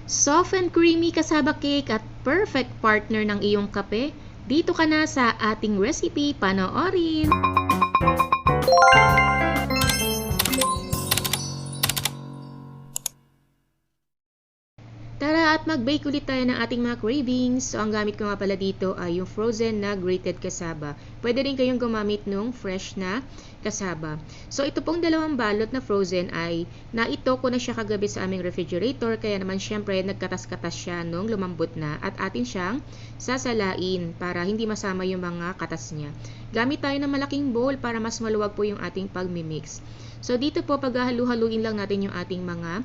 Soft and creamy kasaba cake at perfect partner ng iyong kape. Dito ka na sa ating recipe, panoorin! Tara at mag-bake ulit tayo ng ating mga cravings. So, ang gamit ko nga pala dito ay yung frozen na grated cassava. Pwede rin kayong gumamit nung fresh na cassava. So, ito pong dalawang balot na frozen ay naito ko na siya kagabi sa aming refrigerator. Kaya naman syempre nagkatas-katas siya nung lumambot na at atin siyang sasalain para hindi masama yung mga katas niya. Gamit tayo ng malaking bowl para mas maluwag po yung ating pagmimix. So, dito po paghahalu-haluin lang natin yung ating mga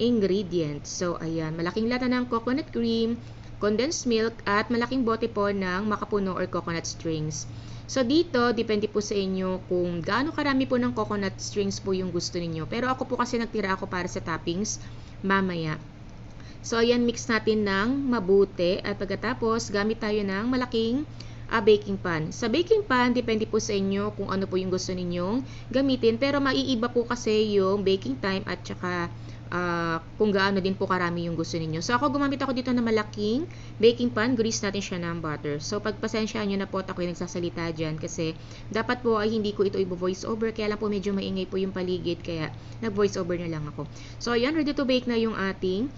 ingredients. So, ayan, malaking lata ng coconut cream, condensed milk, at malaking bote po ng makapuno or coconut strings. So, dito, depende po sa inyo kung gaano karami po ng coconut strings po yung gusto ninyo. Pero ako po kasi nagtira ako para sa toppings mamaya. So, ayan, mix natin ng mabuti. At pagkatapos, gamit tayo ng malaking baking pan. Sa baking pan, depende po sa inyo kung ano po yung gusto ninyong gamitin. Pero maiiba po kasi yung baking time at saka kung gaano din po karami yung gusto ninyo. So, gumamit ako dito ng malaking baking pan. Grease natin siya ng butter. So, pagpasensyaan nyo na po at ako yung nagsasalita dyan kasi dapat po ay hindi ko ito i-voice over. Kaya lang po medyo maingay po yung paligid. Kaya nag-voice over na lang ako. So, ayan, ready to bake na yung ating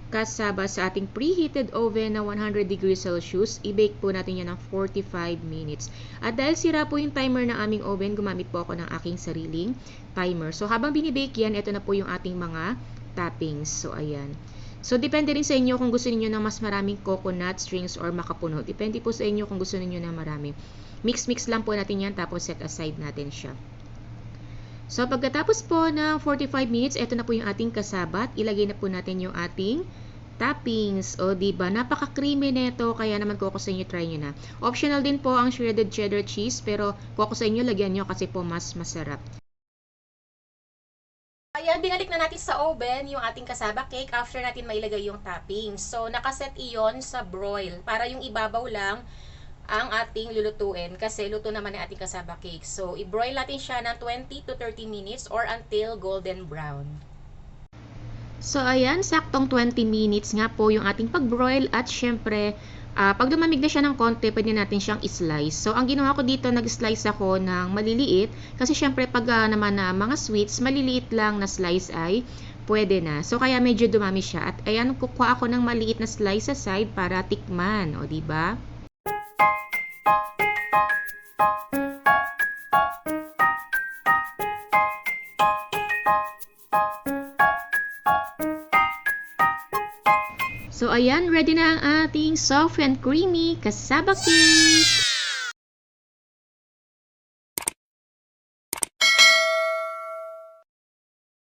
cassava sa ating preheated oven na 100 degrees Celsius. I-bake po natin yan ng 45 minutes. At dahil sira po yung timer ng aming oven, gumamit po ako ng aking sariling timer. So, habang binibake yan, ito na po yung ating mga toppings. So, ayan. So, depende rin sa inyo kung gusto niyo ng mas maraming coconut strings or makapuno. Depende po sa inyo kung gusto niyo ng marami. Mix-mix lang po natin yan, tapos set aside natin siya. So, pagkatapos po ng 45 minutes, ito na po yung ating cassava. Ilagay na po natin yung ating toppings. O, diba? Napaka-creamy nito. Kaya naman kung ako sa inyo, try nyo na. Optional din po ang shredded cheddar cheese. Pero kung ako sa inyo, lagyan nyo kasi po mas masarap. Ayan, binalik na natin sa oven yung ating cassava cake after natin mailagay yung toppings. So, nakaset iyon sa broil para yung ibabaw lang ang ating lulutuin kasi luto naman ang ating cassava cake. So, i-broil natin siya ng 20 to 30 minutes or until golden brown. So, ayan, saktong 20 minutes nga po yung ating pag-broil at syempre, pag lumamig na siya ng konti, pwede natin siyang i-slice. So, ang ginawa ko dito, nag-slice ako ng maliliit kasi syempre pag naman na mga sweets, maliliit lang na slice ay pwede na. So, kaya medyo dumami siya. At ayan, kukuha ako ng maliit na slice sa side para tikman. O, diba? So, ayan, ready na ang ating soft and creamy cassava cake!